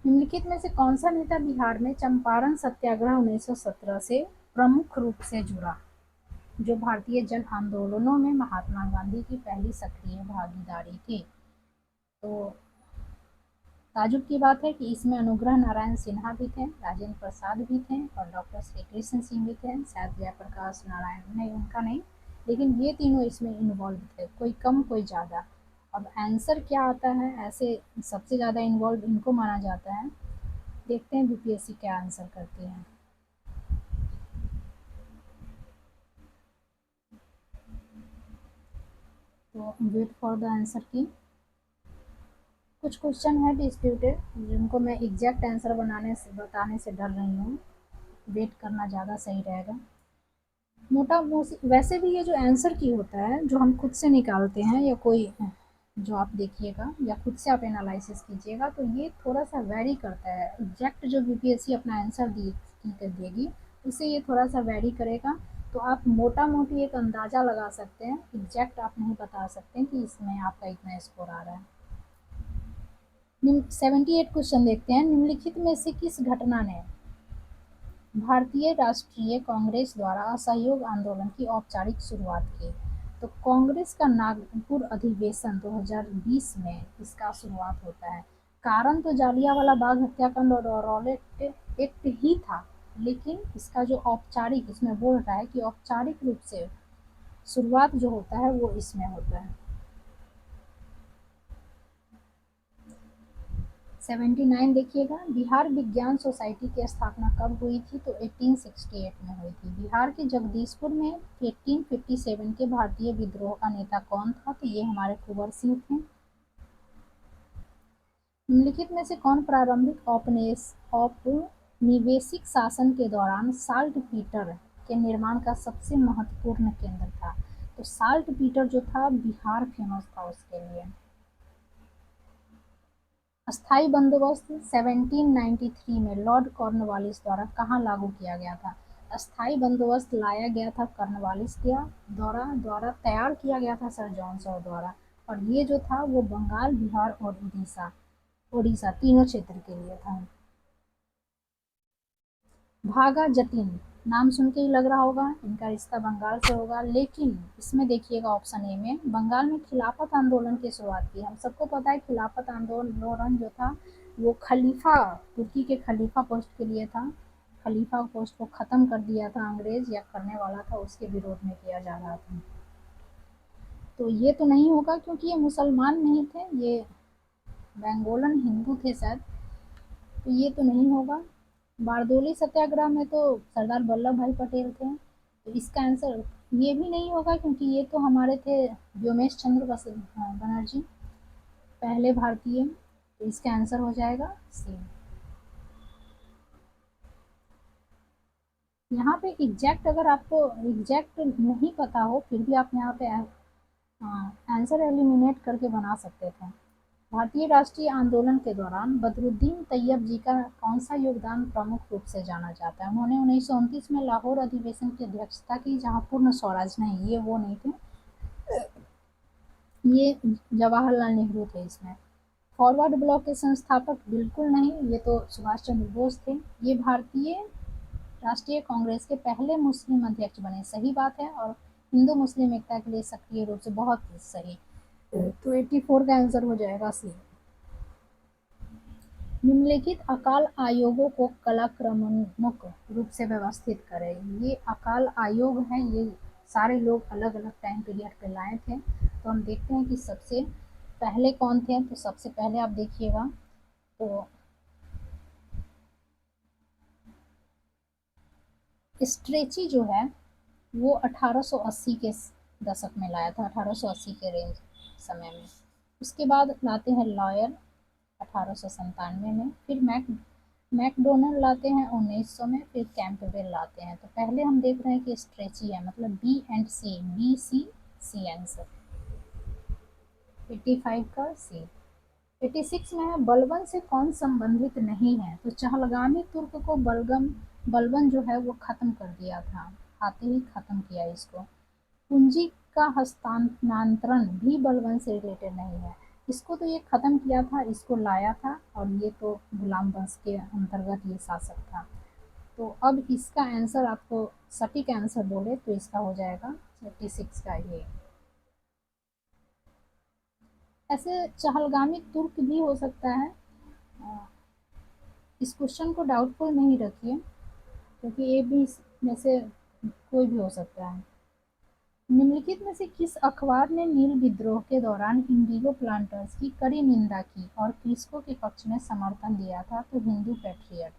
निम्नलिखित में से कौन सा नेता बिहार में चंपारण सत्याग्रह 1917 से प्रमुख रूप से जुड़ा, जो भारतीय जन आंदोलनों में महात्मा गांधी की पहली सक्रिय भागीदारी थी? तो ताजुब की बात है कि इसमें अनुग्रह नारायण सिन्हा भी थे, राजेंद्र प्रसाद भी थे और डॉक्टर श्री कृष्ण सिंह भी थे। शायद जयप्रकाश नारायण नहीं, उनका नहीं, लेकिन ये तीनों इसमें इन्वॉल्व थे, कोई कम कोई ज़्यादा। अब आंसर क्या आता है, ऐसे सबसे ज़्यादा इन्वॉल्व इनको माना जाता है। देखते हैं बीपीएससी क्या आंसर करती है। तो वेट फॉर द आंसर की। कुछ क्वेश्चन है डिस्प्यूटेड जिनको मैं एग्जैक्ट आंसर बताने से डर रही हूँ, वेट करना ज़्यादा सही रहेगा। वैसे भी ये जो आंसर की होता है जो हम खुद से निकालते हैं, या कोई जो आप देखिएगा या खुद से आप एनालिसिस कीजिएगा, तो ये थोड़ा सा वेरी करता है। एग्जैक्ट जो बीपीएससी अपना आंसर देगी उससे ये थोड़ा सा वेरी करेगा। तो आप मोटा मोटी एक अंदाज़ा लगा सकते हैं, एग्जैक्ट आप नहीं बता सकते कि इसमें आपका इतना स्कोर आ रहा है। 78 क्वेश्चन देखते हैं। निम्नलिखित में से किस घटना ने भारतीय राष्ट्रीय कांग्रेस द्वारा असहयोग आंदोलन की औपचारिक शुरुआत की? तो कांग्रेस का नागपुर अधिवेशन 2020 में इसका शुरुआत होता है। कारण तो जालियांवाला बाग हत्याकांड और रॉलेट एक्ट ही था, लेकिन इसका जो औपचारिक, इसमें बोल रहा है कि औपचारिक रूप से शुरुआत जो होता है वो इसमें होता है। 79 देखिएगा। बिहार विज्ञान सोसाइटी की स्थापना कब हुई थी? तो 1868 में हुई थी। बिहार के जगदीशपुर में 1857 के भारतीय विद्रोह का नेता कौन था? तो ये हमारे कुंवर सिंह थे। निम्नलिखित में से कौन प्रारंभिक औपनिवेशिक शासन के दौरान साल्ट पीटर के निर्माण का सबसे महत्वपूर्ण केंद्र था? तो साल्ट पीटर जो था बिहार फेमस था उसके लिए। अस्थाई बंदोबस्त 1793 में लॉर्ड कॉर्नवालिस द्वारा कहाँ लागू किया गया था? अस्थाई बंदोबस्त लाया गया था कर्नवालिस के द्वारा तैयार किया गया था सर जॉन सॉ द्वारा। और ये जो था वो बंगाल, बिहार और उड़ीसा उड़ीसा तीनों क्षेत्र के लिए था। भागा जतीन, नाम सुन के ही लग रहा होगा इनका रिश्ता बंगाल से होगा, लेकिन इसमें देखिएगा ऑप्शन ए में बंगाल में खिलाफत आंदोलन की शुरुआत की। हम सबको पता है खिलाफत आंदोलन जो था वो खलीफा, तुर्की के खलीफा पोस्ट के लिए था। खलीफा पोस्ट को खत्म कर दिया था अंग्रेज, या करने वाला था, उसके विरोध में किया जा रहा था। तो ये तो नहीं होगा क्योंकि ये मुसलमान नहीं थे, ये बेंगोलन हिंदू थे शायद, तो ये तो नहीं होगा। बारदोली सत्याग्रह में तो सरदार वल्लभ भाई पटेल थे, तो इसका आंसर ये भी नहीं होगा क्योंकि ये तो हमारे थे व्योमेश चंद्र बनर्जी, पहले भारतीय। तो इसका आंसर हो जाएगा सी। यहाँ पे एग्जैक्ट, अगर आपको एग्जैक्ट नहीं पता हो फिर भी आप यहाँ पे आंसर एलिमिनेट करके बना सकते थे। भारतीय राष्ट्रीय आंदोलन के दौरान बदरुद्दीन तैयब जी का कौन सा योगदान प्रमुख रूप से जाना जाता है? उन्होंने 1929 में लाहौर अधिवेशन की अध्यक्षता की, जहां पूर्ण स्वराज नहीं, ये वो नहीं थे, ये जवाहरलाल नेहरू थे इसमें। फॉरवर्ड ब्लॉक के संस्थापक बिल्कुल नहीं, ये तो सुभाष चंद्र बोस थे। ये भारतीय राष्ट्रीय कांग्रेस के पहले मुस्लिम अध्यक्ष बने, सही बात है, और हिंदू मुस्लिम एकता के लिए सक्रिय रूप से, बहुत सही। तो 84 का आंसर हो जाएगा सी। निम्नलिखित अकाल आयोगों को कालक्रमानुक रूप से व्यवस्थित करें। ये अकाल आयोग है, ये सारे लोग अलग अलग टाइम पीरियड पे लाए थे। तो हम देखते हैं कि सबसे पहले कौन थे। तो सबसे पहले आप देखिएगा तो स्ट्रेची जो है वो 1880 के दशक में लाया था, 1880 के रेंज समय में। उसके बाद लाते हैं लॉयर 1897 में, फिर मैकडोनल्ड लाते हैं 1900 में, फिर कैंपबेल लाते हैं। तो पहले हम देख रहे हैं कि स्ट्रेची है, मतलब B and C, B C C answer. 85 का सी। 86 में है बलबन से कौन संबंधित नहीं है? तो चहलगामी तुर्क को बलबन जो है वो खत्म कर दिया था, आते ही खत्म किया इसको। पूंजी का हस्तांतरण भी बलबन से रिलेटेड नहीं है, इसको तो ये खत्म किया था, इसको लाया था, और ये तो गुलाम वंश के अंतर्गत ये शासक था। तो अब इसका आंसर आपको सटीक आंसर बोले तो इसका हो जाएगा 36 का ये। ऐसे चहलगामी तुर्क भी हो सकता है, इस क्वेश्चन को डाउटफुल नहीं रखिए क्योंकि ये भी में से कोई भी हो सकता है। निम्नलिखित में से किस अखबार ने नील विद्रोह के दौरान इंडिगो प्लांटर्स की कड़ी निंदा की और कृषकों के पक्ष में समर्थन दिया था? तो हिंदू पैट्रियट।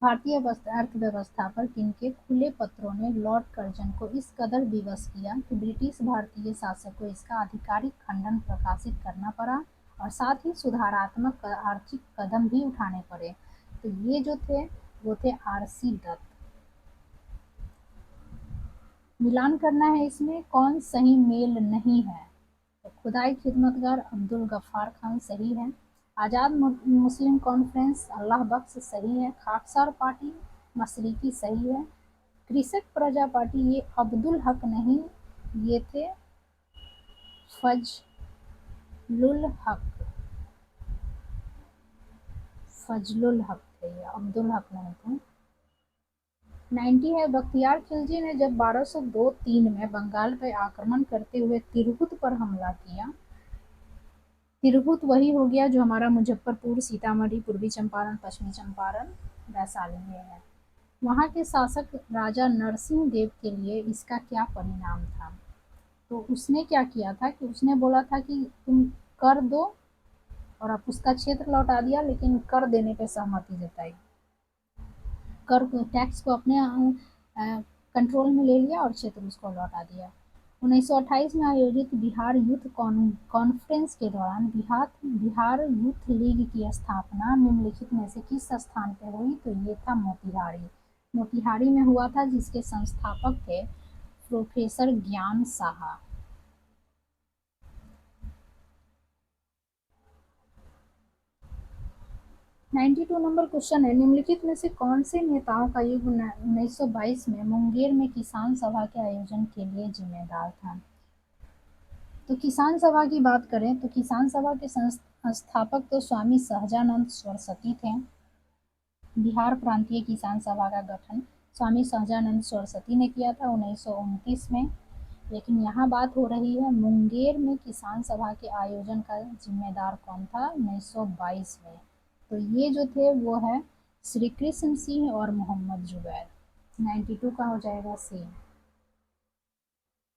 भारतीय अर्थव्यवस्था पर किनके खुले पत्रों ने लॉर्ड कर्जन को इस कदर विवश किया कि ब्रिटिश भारतीय शासक को इसका आधिकारिक खंडन प्रकाशित करना पड़ा और साथ ही सुधारात्मक आर्थिक कदम भी उठाने पड़े? तो ये जो थे वो थे आरसी दत्त। मिलान करना है इसमें, कौन सही मेल नहीं है? तो खुदाई खिदमतगार अब्दुल गफ्फार खान सही है। आज़ाद मुस्लिम कॉन्फ्रेंस अल्लाह बख्श सही है। खाकसार पार्टी मशरिकी सही है। कृषक प्रजा पार्टी ये अब्दुल हक नहीं, ये थे फजलुल हक, फजलुल हक थे ये, अब्दुल हक नहीं थे। 90 है बख्तियार खिलजी ने जब 1202-3 में बंगाल पर आक्रमण करते हुए तिरहुत पर हमला किया। तिरहुत वही हो गया जो हमारा मुजफ्फरपुर, सीतामढ़ी, पूर्वी चंपारण, पश्चिमी चंपारण, वैशाली में है। वहाँ के शासक राजा नरसिंह देव के लिए इसका क्या परिणाम था? तो उसने क्या किया था कि उसने बोला था कि तुम कर दो, और आप उसका क्षेत्र लौटा दिया, लेकिन कर देने पे सहमति जताई। कर टैक्स को अपने कंट्रोल में ले लिया और क्षेत्र उसको लौटा दिया। 1928 में आयोजित बिहार यूथ कॉन्फ्रेंस के दौरान बिहार यूथ लीग की स्थापना निम्नलिखित में से किस स्थान पर हुई? तो ये था मोतिहारी। मोतिहारी में हुआ था, जिसके संस्थापक थे प्रोफेसर ज्ञान साहा। 92 नंबर क्वेश्चन है, निम्नलिखित में से कौन से नेताओं का युग 1922 में मुंगेर में किसान सभा के आयोजन के लिए जिम्मेदार था? तो किसान सभा की बात करें तो किसान सभा के संस्थापक तो स्वामी सहजानंद सरस्वती थे। बिहार प्रांतीय किसान सभा का गठन स्वामी सहजानंद सरस्वती ने किया था 1929 में। लेकिन यहाँ बात हो रही है मुंगेर में किसान सभा के आयोजन का जिम्मेदार कौन था 1922 में। तो ये जो थे वो है श्री कृष्ण सिंह और मोहम्मद जुबैर। 92 का हो जाएगा सी।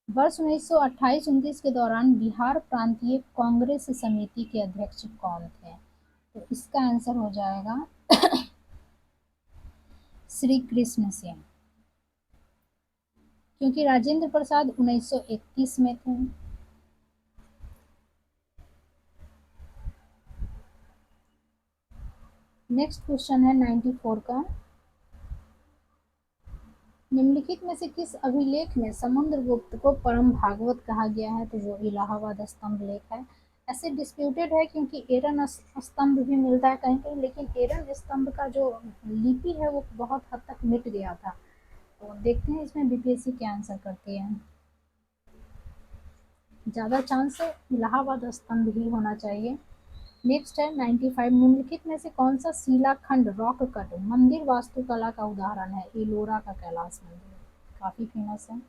वर्ष 1928-29 के दौरान बिहार प्रांतीय कांग्रेस समिति के अध्यक्ष कौन थे? तो इसका आंसर हो जाएगा श्री कृष्ण सिंह, क्योंकि राजेंद्र प्रसाद 1931 में थे। नेक्स्ट क्वेश्चन है 94 का, निम्नलिखित में से किस अभिलेख में समुद्रगुप्त को परम भागवत कहा गया है? तो जो इलाहाबाद स्तंभ लेख है। ऐसे डिस्प्यूटेड है क्योंकि एरन स्तंभ भी मिलता है कहीं कहीं, लेकिन एरन स्तंभ का जो लिपि है वो बहुत हद तक मिट गया था। तो देखते हैं इसमें बीपीएससी क्या आंसर करती है। ज़्यादा चांस इलाहाबाद स्तंभ ही होना चाहिए। नेक्स्ट है 95, निम्नलिखित में से कौन सा शिलाखंड रॉक कट मंदिर वास्तुकला का उदाहरण है? एलोरा का कैलाश मंदिर काफी फेमस है।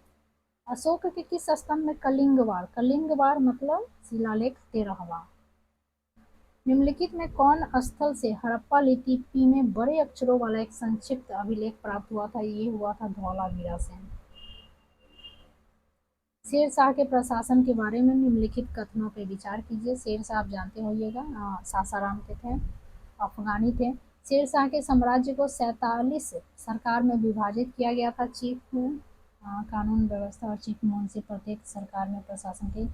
अशोक के किस स्तंभ में कलिंगवार, कलिंगवार मतलब शिलालेख 13वां। निम्नलिखित में कौन स्थल से हड़प्पा लिपि में बड़े अक्षरों वाला एक संक्षिप्त अभिलेख प्राप्त हुआ था? ये हुआ था धौलावीरा से। शेर शाह के प्रशासन के बारे में निम्नलिखित कथनों पर विचार कीजिए। शेर शाह आप जानते होइएगा सासाराम के थे, अफगानी थे। शेर शाह के साम्राज्य को 47 सरकार में विभाजित किया गया था। चीफ कानून व्यवस्था और चीफ मुंशी प्रत्येक सरकार में प्रशासन के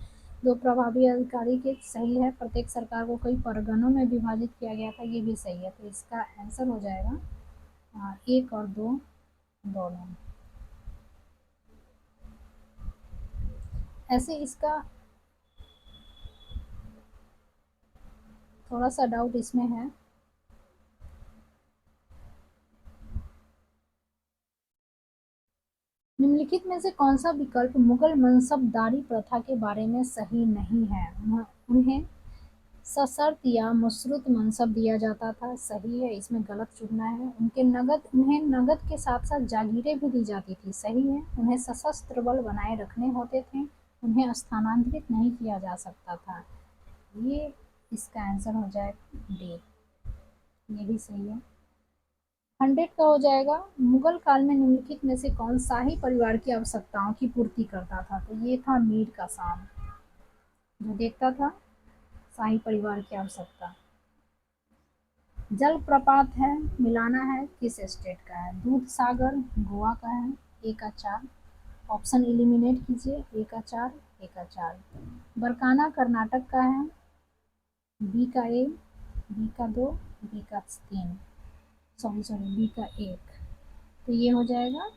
दो प्रभावी अधिकारी के सही है। प्रत्येक सरकार को कई परगनों में विभाजित किया गया था, ये भी सही है। तो इसका आंसर हो जाएगा 1 और 2 दोनों। ऐसे इसका थोड़ा सा डाउट इसमें है। निम्नलिखित में से कौन सा विकल्प मुगल मनसबदारी प्रथा के बारे में सही नहीं है? उन्हें सशर्त या मशरूत मनसब दिया जाता था, सही है। इसमें गलत चुनना है। उन्हें नगद के साथ साथ जागीरें भी दी जाती थी, सही है। उन्हें सशस्त्र बल बनाए रखने होते थे, उन्हें स्थानांतरित नहीं किया जा सकता था। ये इसका आंसर हो जाएगा डी, ये भी सही है। 100 का हो जाएगा, मुगल काल में निम्नलिखित में से कौन शाही परिवार की आवश्यकताओं की पूर्ति करता था? तो ये था मीर का शाम, जो देखता था शाही परिवार की आवश्यकता। जल प्रपात है, मिलाना है, किस स्टेट का है? दूध सागर गोवा का है। ए का 4 ऑप्शन एलिमिनेट कीजिए। ए का 4, ए का 4। बरकाना कर्नाटक का है। बी का ए, बी का 2, बी का 3, सॉरी बी का 1। तो ये हो जाएगा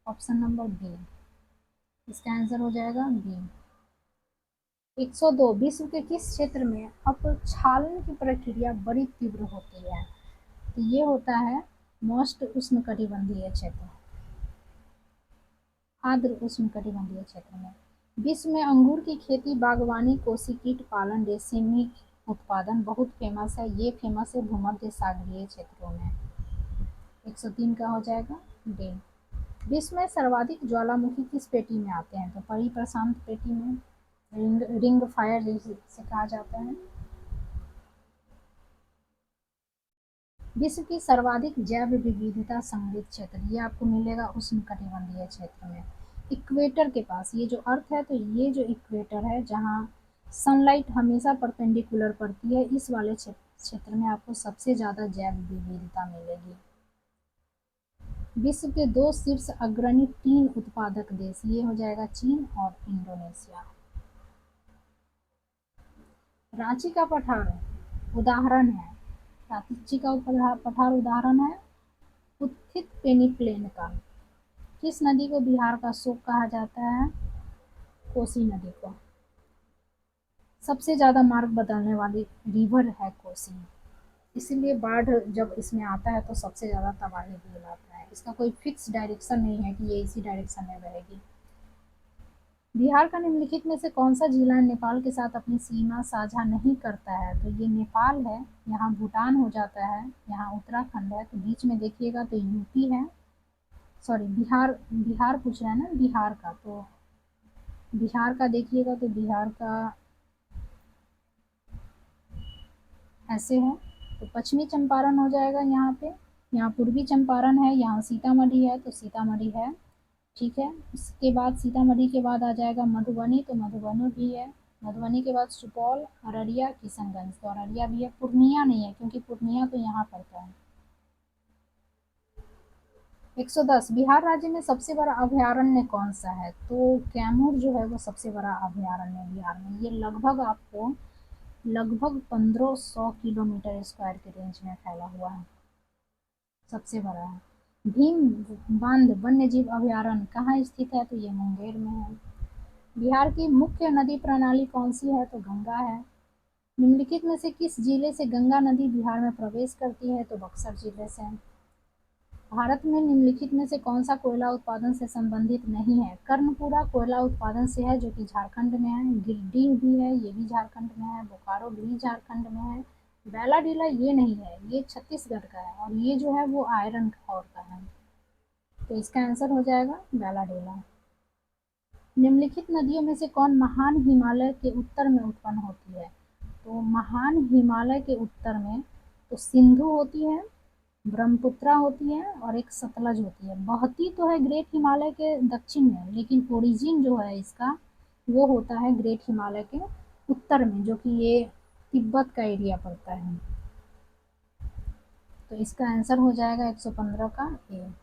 ऑप्शन नंबर बी, इसका आंसर हो जाएगा बी। 102, विश्व के किस क्षेत्र में अपक्षालन की प्रक्रिया बड़ी तीव्र होती है? तो ये होता है मोस्ट उष्णकटिबंधीय क्षेत्र, आर्द्र उष्णकटिबंधीय क्षेत्र में। विश्व में अंगूर की खेती, बागवानी, कोसी कीट पालन, रेशमी उत्पादन बहुत फेमस है। ये फेमस है भूमध्य सागरीय क्षेत्रों में। 103 का हो जाएगा डी। विश्व में सर्वाधिक ज्वालामुखी किस पेटी में आते हैं? तो परिप्रशांत पेटी में, रिंग फायर जिसे कहा जाता है। विश्व की सर्वाधिक जैव विविधता समृद्ध क्षेत्र, ये आपको मिलेगा उष्णकटिबंधीय क्षेत्र में, इक्वेटर के पास। ये जो अर्थ है, तो ये जो इक्वेटर है जहाँ सनलाइट हमेशा परपेंडिकुलर पड़ती है, इस वाले क्षेत्र में आपको सबसे ज़्यादा जैव विविधता मिलेगी। विश्व के 2 शीर्ष अग्रणी टीन उत्पादक देश, ये हो जाएगा चीन और इंडोनेशिया। रांची का पठार उदाहरण है, रांची का पठार उदाहरण है उत्थित पेनिप्लेन का। किस नदी को बिहार का शोक कहा जाता है? कोसी नदी को। सबसे ज्यादा मार्ग बदलने वाली रिवर है कोसी। इसीलिए बाढ़ जब इसमें आता है तो सबसे ज़्यादा तबाही भी लाता है। इसका कोई फिक्स डायरेक्शन नहीं है कि ये इसी डायरेक्शन में बहेगी। बिहार का निम्नलिखित में से कौन सा जिला नेपाल के साथ अपनी सीमा साझा नहीं करता है? तो ये नेपाल है, यहाँ भूटान हो जाता है, यहाँ उत्तराखंड है, तो बीच में देखिएगा तो यूपी है, सॉरी बिहार, बिहार पूछ रहा है ना बिहार का, तो बिहार का देखिएगा तो बिहार का ऐसे है, तो पश्चिमी चंपारण हो जाएगा यहाँ पे, यहाँ पूर्वी चंपारण है, यहाँ सीतामढ़ी है तो सीतामढ़ी है, ठीक है। इसके बाद सीतामढ़ी के बाद आ जाएगा मधुबनी, तो मधुबनी भी है। मधुबनी के बाद सुपौल, अररिया, किशनगंज, तो अररिया भी है। पूर्णिया नहीं है क्योंकि पूर्णिया तो यहाँ पड़ता है। 110, बिहार राज्य में सबसे बड़ा अभयारण्य कौन सा है? तो कैमूर जो है वो सबसे बड़ा अभयारण्य है बिहार में। ये लगभग आपको लगभग 1500 किलोमीटर स्क्वायर के रेंज में फैला हुआ है, सबसे बड़ा है। भीम बांध वन्य जीव अभयारण्य कहाँ स्थित है? तो ये मुंगेर में है। बिहार की मुख्य नदी प्रणाली कौन सी है? तो गंगा है। निम्नलिखित में से किस जिले से गंगा नदी बिहार में प्रवेश करती है? तो बक्सर जिले से। भारत में निम्नलिखित में से कौन सा कोयला उत्पादन से संबंधित नहीं है? कर्णपुरा कोयला उत्पादन से है, जो कि झारखंड में है। गिरिडीह भी है, ये भी झारखंड में है। बोकारो भी झारखंड में है। बैलाडीला ये नहीं है, ये छत्तीसगढ़ का है, और ये जो है वो आयरन और का है, तो इसका आंसर हो जाएगा बैलाडीला। निम्नलिखित नदियों में से कौन महान हिमालय के उत्तर में उत्पन्न होती है? तो महान हिमालय के उत्तर में तो सिंधु होती है, ब्रह्मपुत्रा होती है, और एक सतलज होती है। बहती तो है ग्रेट हिमालय के दक्षिण में, लेकिन ओरिजिन जो है इसका वो होता है ग्रेट हिमालय के उत्तर में, जो कि ये तिब्बत का एरिया पड़ता है। तो इसका आंसर हो जाएगा 115 का ए।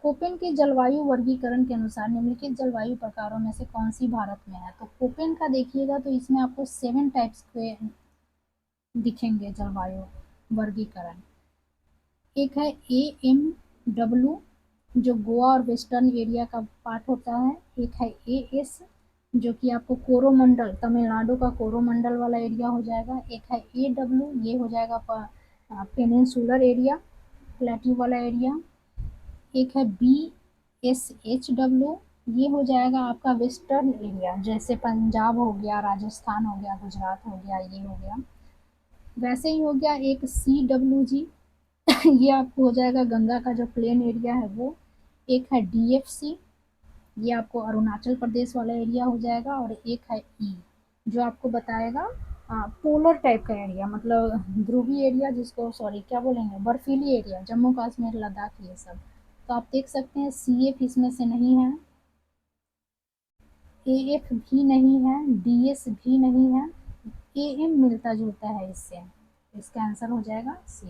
कोपेन के जलवायु वर्गीकरण के अनुसार निम्नलिखित जलवायु प्रकारों में से कौन सी भारत में है? तो कोपेन का देखिएगा तो इसमें आपको 7 टाइप्स के दिखेंगे जलवायु वर्गीकरण। एक है AMW, जो गोवा और वेस्टर्न एरिया का पार्ट होता है। एक है AS, जो कि आपको कोरोमंडल, तमिलनाडु का कोरोमंडल वाला एरिया हो जाएगा। एक है AW, ये हो जाएगा पेनिनसुलर एरिया, प्लेट्यू वाला एरिया। एक है BSHW, ये हो जाएगा आपका वेस्टर्न एरिया, जैसे पंजाब हो गया, राजस्थान हो गया, गुजरात हो गया, ये हो गया। वैसे ही हो गया एक CWG, ये आपको हो जाएगा गंगा का जो प्लेन एरिया है वो। एक है DFC, ये आपको अरुणाचल प्रदेश वाला एरिया हो जाएगा। और एक है E, जो आपको बताएगा पोलर टाइप का एरिया, मतलब ध्रुवीय एरिया, जिसको सॉरी क्या बोलेंगे, बर्फीली एरिया, जम्मू कश्मीर, लद्दाख, ये सब। तो आप देख सकते हैं CF इसमें से नहीं है, AF भी नहीं है, DS भी नहीं है, AM मिलता जुलता है इससे। इसका आंसर हो जाएगा C।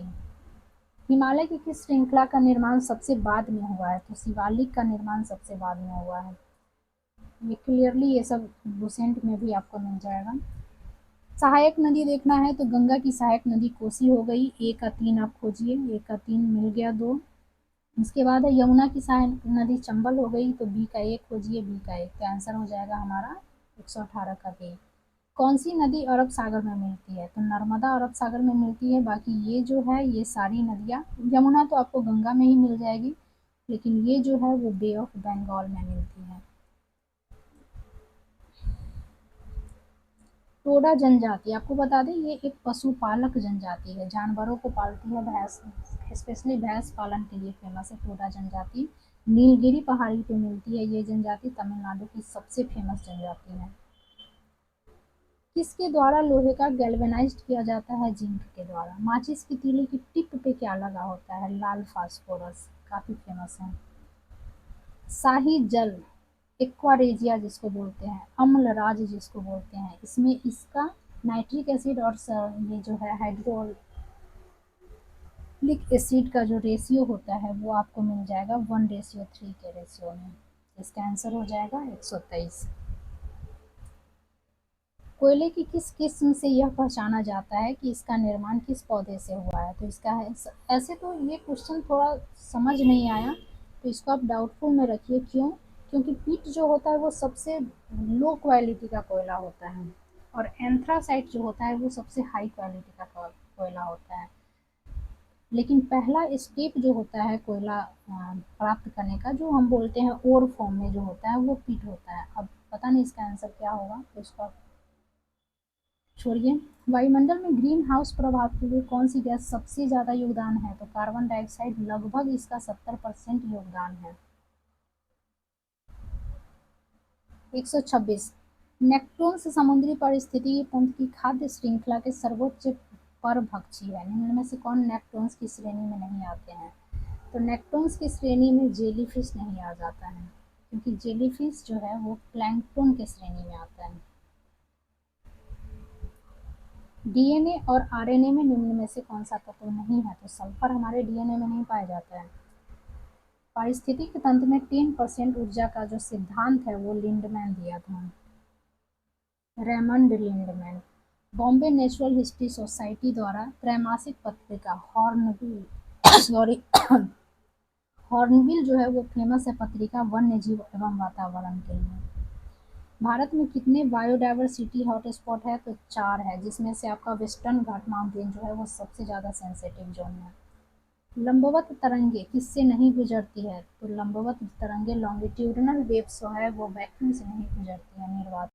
हिमालय की किस श्रृंखला का निर्माण सबसे बाद में हुआ है? तो शिवालिक का निर्माण सबसे बाद में हुआ है। ये क्लियरली ये सब लुसेंट में भी आपको मिल जाएगा। सहायक नदी देखना है तो गंगा की सहायक नदी कोसी हो गई, A का 3 आप खोजिए, A का 3 मिल गया 2। इसके बाद है यमुना की सहायक नदी चंबल हो गई, तो B का 1 खोजिए, B का 1, तो आंसर हो जाएगा हमारा 118 का B। कौन सी नदी अरब सागर में मिलती है? तो नर्मदा अरब सागर में मिलती है। बाकी ये जो है ये सारी नदियाँ, यमुना तो आपको गंगा में ही मिल जाएगी, लेकिन ये जो है वो बे ऑफ बंगाल में मिलती है। टोडा जनजाति आपको बता दें ये एक पशुपालक जनजाति है, जानवरों को पालती है, भैंस, स्पेशली भैंस पालन के लिए फेमस है टोडा जनजाति। नीलगिरी पहाड़ी पे मिलती है ये जनजाति, तमिलनाडु की सबसे फेमस जनजाति है। किसके द्वारा लोहे का गैल्वेनाइज्ड किया जाता है? जिंक के द्वारा। माचिस की तीली की टिप पे क्या लगा होता है? लाल फास्फोरस, काफी फेमस है। शाही जल, एक्वारेजिया जिसको बोलते हैं, अम्ल राज जिसको बोलते हैं, इसमें इसका नाइट्रिक एसिड और ये जो है हाइड्रोलिक एसिड का जो रेशियो होता है वो आपको मिल जाएगा 1:3 के रेशियो में। इसका आंसर हो जाएगा 123। कोयले की किस किस्म से यह पहचाना जाता है कि इसका निर्माण किस पौधे से हुआ है? तो इसका है, ऐसे तो ये क्वेश्चन थोड़ा समझ नहीं आया, तो इसको आप डाउटफुल में रखिए। क्यों? क्योंकि पीट जो होता है वो सबसे लो क्वालिटी का कोयला होता है, और एंथ्रासाइट जो होता है वो सबसे हाई क्वालिटी का कोयला होता है। लेकिन पहला स्टेप जो होता है कोयला प्राप्त करने का, जो हम बोलते हैं ओर फॉर्म में जो होता है, वो पीट होता है। अब पता नहीं इसका आंसर क्या होगा, तो इसको छोड़िए। वायुमंडल में ग्रीन हाउस प्रभाव के लिए कौन सी गैस सबसे ज्यादा योगदान है, तो कार्बन डाइऑक्साइड लगभग इसका 70% योगदान है। 126। नेप्टून्स समुद्री पारिस्थितिकी तंत्र की खाद्य श्रृंखला के सर्वोच्च परभक्षी है। निम्न में से कौन नेप्टून्स की श्रेणी में नहीं आते हैं, तो नेप्टून्स की श्रेणी में जेलीफिश नहीं आ जाता है, क्योंकि जेलीफिश जो है वो प्लैंकटन के श्रेणी में आता है। डीएनए और आरएनए में निम्न में से कौन सा तत्व नहीं है, तो सल्फर हमारे डीएनए में नहीं पाया जाता है। पारिस्थितिक तंत्र में 10% ऊर्जा का जो सिद्धांत है वो लिंडमैन दिया था, Raymond Lindeman. Bombay natural history society द्वारा त्रैमासिक पत्रिका हॉर्नबिल सॉरी हॉर्नबिल जो है वो फेमस है पत्रिका वन्य जीव एवं वातावरण के लिए। भारत में कितने बायोडायवर्सिटी हॉटस्पॉट है, तो 4 है, जिसमें से आपका वेस्टर्न घाट माउंटेन जो है वो सबसे ज़्यादा सेंसिटिव जोन है। लंबवत तरंगे किससे नहीं गुजरती है, तो लंबवत तरंगे लॉन्गिट्यूडिनल वेव्स जो है वो वैक्यूम से नहीं गुजरती है, निर्वात